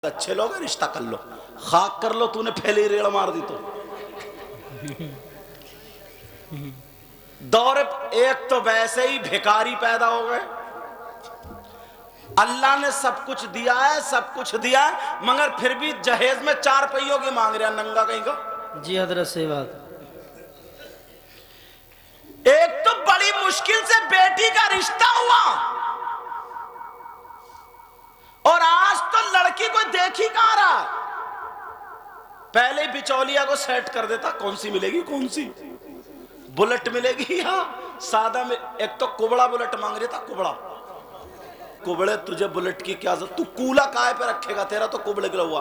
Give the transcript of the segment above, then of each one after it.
अच्छे लोग हैं, रिश्ता कर लो, खाक कर लो, तूने पहले ही रेड़ मार दी तो दौरे। एक तो वैसे ही भिखारी पैदा हो गए, अल्लाह ने सब कुछ दिया है, सब कुछ दिया है, मगर फिर भी जहेज में 4 पहियों की मांग रहे हैं, नंगा कहीं का। जी हजरत सही बात। एक तो बड़ी मुश्किल से बेटी का रिश्ता हुआ और आज तो लड़की को देख ही कहां रहा। पहले बिचौलिया को सेट कर देता, कौन सी मिलेगी, कौन सी बुलेट मिलेगी या सादा में। एक तो कुबड़ा बुलेट मांग रहा था, कुबड़ा। कुबड़े तुझे बुलेट की क्या जरूरत, तू कूला काय पे रखेगा, तेरा तो कुबड़े गिरा हुआ।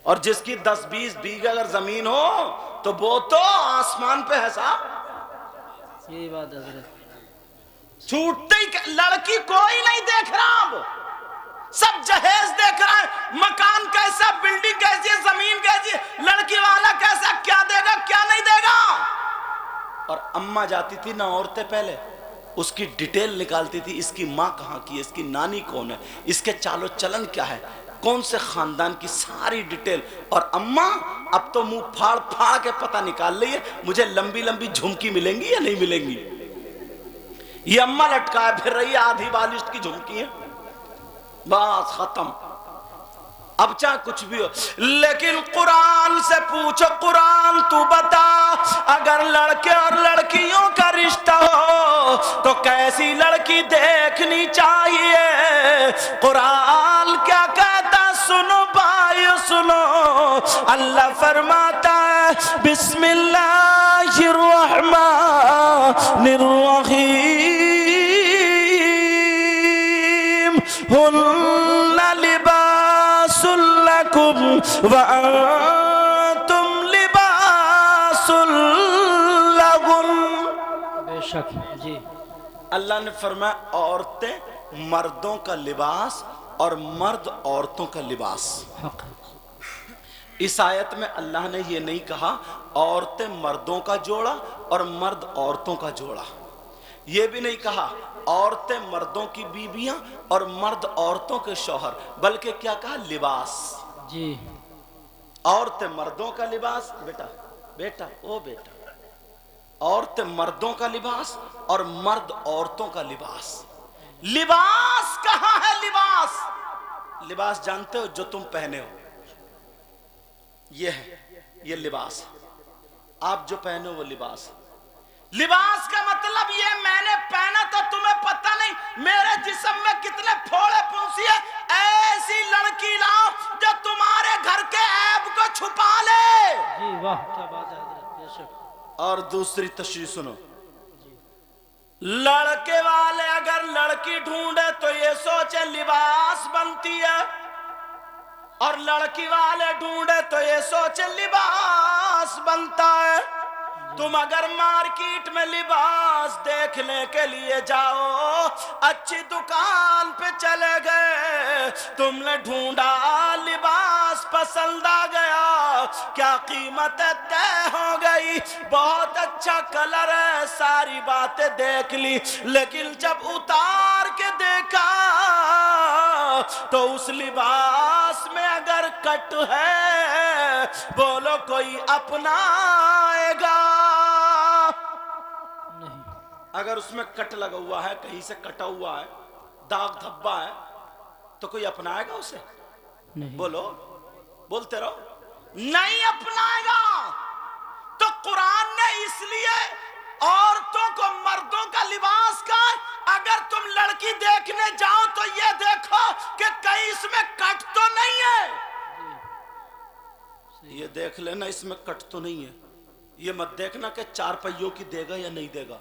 और जिसकी 10-20 बीघा अगर जमीन हो तो वो तो आसमान पे है साहब। यही बात है। छूटते ही लड़की कोई नहीं देख रहा, अब सब जहेज देख रहा है, मकान कैसा, बिल्डिंग कैसी है, जमीन कैसी है, लड़की वाला कैसा, क्या देगा क्या नहीं देगा। और अम्मा जाती थी ना औरतें पहले, उसकी डिटेल निकालती थी, इसकी माँ कहाँ की है, इसकी नानी कौन है, इसके चालो चलन क्या है, कौन से खानदान की, सारी डिटेल। और अम्मा अब तो मुंह फाड़ फाड़ के पता निकाल रही है, मुझे लंबी लंबी झुमकी मिलेंगी या नहीं मिलेंगी। ये अम्मा लटकाए फिर रही है, आधी बालिश की झुमकी है, बस खत्म। अब चाहे कुछ भी हो, लेकिन कुरान से पूछो, कुरान तू बता, अगर लड़के और लड़कियों का रिश्ता हो तो कैसी लड़की देखनी चाहिए। कुरान क्या कहता, सुनो भाई सुनो, अल्लाह फरमाता है बिस्मिल्लाहिर रहमानिर रहीम, हुन्ना लिबासुल लकुम व अंतुम लिबासुल लहुन। बेशक जी। अल्लाह ने फरमाया औरतें मर्दों का लिबास और मर्द औरतों का लिबास। इस आयत में अल्लाह ने यह नहीं कहा औरतें मर्दों का जोड़ा और मर्द औरतों का जोड़ा, यह भी नहीं कहा औरतें मर्दों की बीबियां और मर्द औरतों के शौहर, बल्कि क्या कहा, लिबास जी। औरतें मर्दों का लिबास, बेटा बेटा ओ बेटा, औरतें मर्दों का लिबास और मर्द औरतों का लिबास। लिबास कहां है, लिबास, लिबास जानते हो जो तुम पहने हो, ये है, ये लिबास, आप जो पहने हो वो लिबास। लिबास का मतलब ये मैंने पहना तो तुम्हें पता नहीं मेरे जिस्म में कितने फोड़े फुंसी है, ऐसी लड़की लाओ जो तुम्हारे घर के ऐब को छुपा ले। जी वाह, क्या बात है हजरत, बेशक। और दूसरी तशरीह सुनो, लड़के वाले अगर लड़की ढूंढे तो ये सोचे लिबास बनती है, और लड़की वाले ढूंढे तो ये सोचे लिबास बनता है। तुम अगर मार्केट में लिबास देखने के लिए जाओ, अच्छी दुकान पे चले गए, तुमने ढूंढा लिबास पसंद आ गया, क्या कीमत तय हो गई, बहुत अच्छा कलर है, सारी बातें देख ली, लेकिन जब उतार के देखा तो उस लिबास में अगर कट है, बोलो कोई अपनाएगा नहीं। अगर उसमें कट लगा हुआ है, कहीं से कटा हुआ है, दाग धब्बा है, तो कोई अपनाएगा उसे? नहीं। बोलो, बोलते रहो, नहीं अपनाएगा। तो कुरान ने इसलिए औरतों को मर्दों का लिबास का, अगर तुम लड़की देखने जाओ तो ये देखो कि कहीं इसमें कट तो नहीं है, ये देख लेना इसमें कट तो नहीं है। ये मत देखना कि 4 पहियों की देगा या नहीं देगा,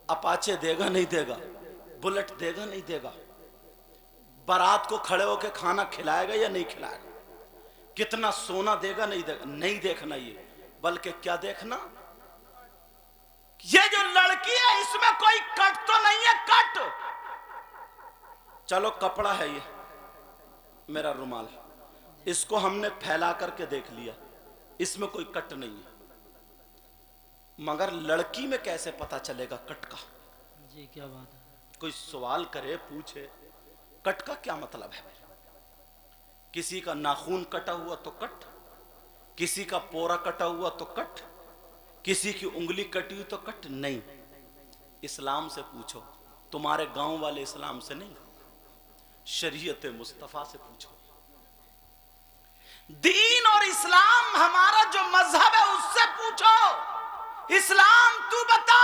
अपाचे देगा नहीं देगा, बुलेट देगा नहीं देगा, बारात को खड़े होकर खाना खिलाएगा या नहीं खिलाएगा, कितना सोना देगा नहीं देगा, नहीं देखना ये, बल्कि क्या देखना, ये जो लड़की है इसमें कोई कट तो नहीं है, कट। चलो कपड़ा है ये मेरा रुमाल, इसको हमने फैला करके देख लिया, इसमें कोई कट नहीं है, मगर लड़की में कैसे पता चलेगा कट का? जी क्या बात है। कोई सवाल करे, पूछे, कट का क्या मतलब है? किसी का नाखून कटा हुआ तो कट, किसी का पोरा कटा हुआ तो कट, किसी की उंगली कटी हुई तो कट नहीं। इस्लाम से पूछो, तुम्हारे गांव वाले इस्लाम से नहीं, शरीयत मुस्तफा से पूछो। दीन और इस्लाम हमारा जो मजहब है उससे पूछो। इस्लाम तू बता,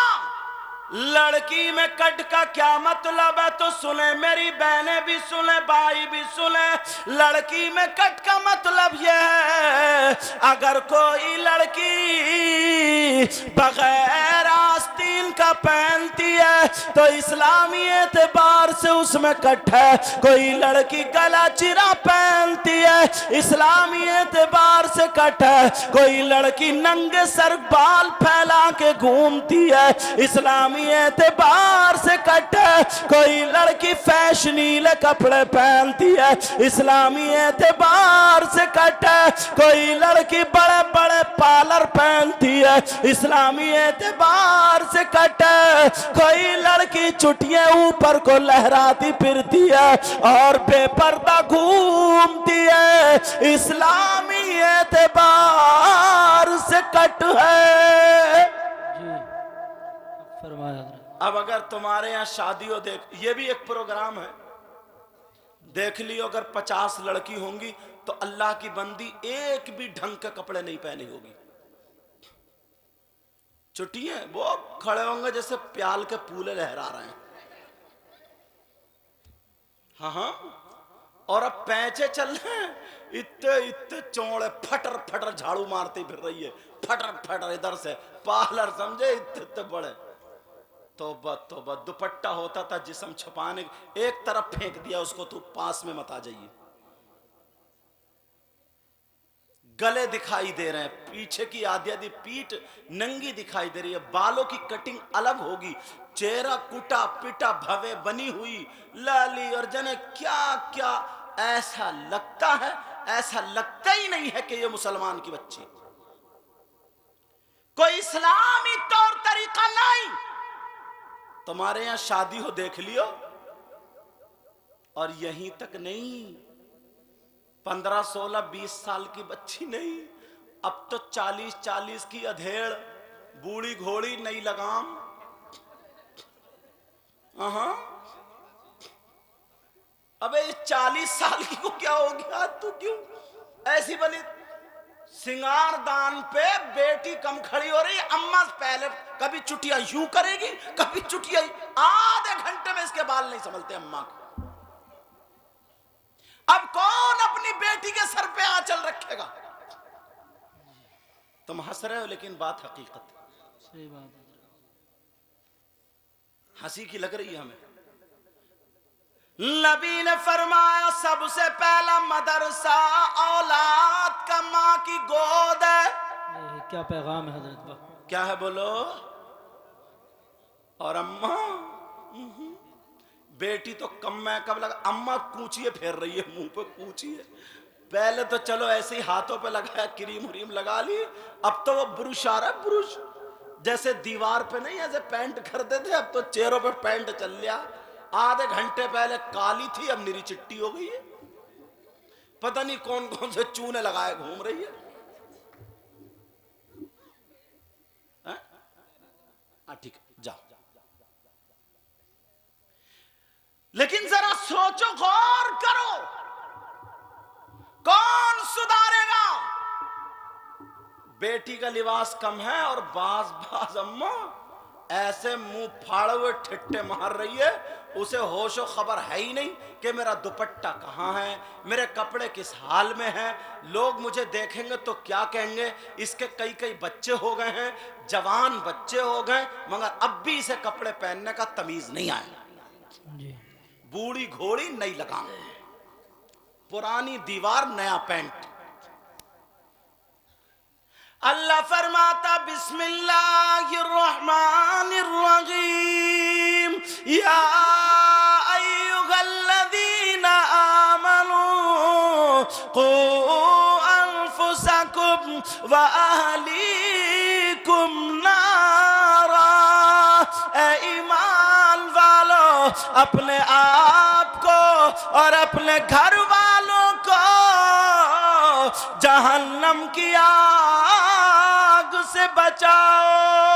लड़की में कट का क्या मतलब है? तो सुने मेरी बहनें भी सुने, भाई भी सुने। लड़की में कट का मतलब यह है, अगर कोई लड़की बगैर आस्तीन का पहनती है तो इस्लामी एतबार से उसमें कट है। कोई लड़की गला चिरा पहनती है, इस्लामी एतबार से कट है। कोई लड़की नंगे सर बाल फैला के घूमती है, इस्लामी एतबार से कट है। कोई लड़की फैशनीले कपड़े पहनती है, इस्लामी एतबार से कट है। कोई लड़की बड़े बड़े पार्लर पहनती है, इस्लामी एतबार से कट है। कोई लड़की चुटियां ऊपर को लहराती फिरती है और बेपर्दा घूमती है, इस्लामी एतबार से कट है। जी फरमाया हजरत। अब अगर तुम्हारे यहाँ शादी हो, देख ये भी एक प्रोग्राम है, देख लियो अगर 50 लड़की होंगी तो अल्लाह की बंदी एक भी ढंग के कपड़े नहीं पहनी होगी। चुटियां वो खड़े होंगे जैसे प्याल के पूले लहरा रहे हैं। हाँ हाँ, और अब पैंचे चल रहे हैं, इतने इतने चौड़े, फटर फटर झाड़ू मारती फिर रही है, फटर फटर इधर से पार्लर समझे, इतने इतने बड़े। तौबा तौबा, दुपट्टा होता था जिस्म छुपाने, एक तरफ फेंक दिया उसको, तो पास में मत आ जाइए। गले दिखाई दे रहे हैं, पीछे की आधी आधी पीठ नंगी दिखाई दे रही है, बालों की कटिंग अलग होगी, चेहरा कुटा पिटा भवे बनी हुई, लाली और जने क्या क्या, ऐसा लगता है, ऐसा लगता ही नहीं है कि ये मुसलमान की बच्ची। कोई इस्लामी तौर तरीका नहीं। तुम्हारे यहां शादी हो देख लियो, और यहीं तक नहीं, 15, 16, 20 साल की बच्ची नहीं, अब तो 40 की अधेड़, बूढ़ी घोड़ी नई लगाम। अबे 40 साल की को क्या हो गया? तू क्यों ऐसी बनी? सिंगार दान पे बेटी कम खड़ी हो रही, अम्मा पहले कभी चुटिया यूं करेगी, कभी चुटिया, आधे घंटे में इसके बाल नहीं संभलते अम्मा के। अब कौन अपनी बेटी के सर पे आंचल रखेगा? तुम हंस रहे हो लेकिन बात हकीकत है। सही बात है। हंसी की लग रही है हमें। नबी ने फरमाया सबसे पहला मदरसा औलाद का माँ की गोद है। ये क्या पैगाम है हजरत? क्या है बोलो? और अम्मा, बेटी तो कम में कब लगा, अम्मा कूचिए फेर रही है, मुंह पे कूचिए। पहले तो चलो ऐसे ही हाथों पे लगाया, क्रीम व्रीम लगा ली, अब तो वो ब्रुश आ रहा है, ब्रुश जैसे दीवार पे नहीं ऐसे पेंट करते थे, अब तो चेहरों पे पेंट चल लिया। आधे घंटे पहले काली थी, अब निरी चिट्टी हो गई है, पता नहीं कौन कौन से चूने लगाए घूम रही है। ठीक है जाओ, लेकिन जरा सोचो, गौर करो, कौन सुधारेगा? बेटी का लिबास कम है और बाज बाज अम्मा ऐसे मुंह फाड़े हुए ठिट्टे मार रही है, उसे होशो खबर है ही नहीं कि मेरा दुपट्टा कहाँ है, मेरे कपड़े किस हाल में हैं, लोग मुझे देखेंगे तो क्या कहेंगे। इसके कई कई बच्चे हो गए हैं, जवान बच्चे हो गए, मगर अब भी इसे कपड़े पहनने का तमीज नहीं आया। जी। बूढ़ी घोड़ी नई लगाम, पुरानी दीवार नया पेंट। अल्लाह फरमाता बिस्मिल्लाहिर्रहमानिर्रहीम, या अय्युहल्लज़ीना आमनू क़ू अनफुसकुम व अहलीकुम नारा। ए ईमान वालो, अपने आप को और अपने घर वालों को जहन्नम की आग से बचाओ।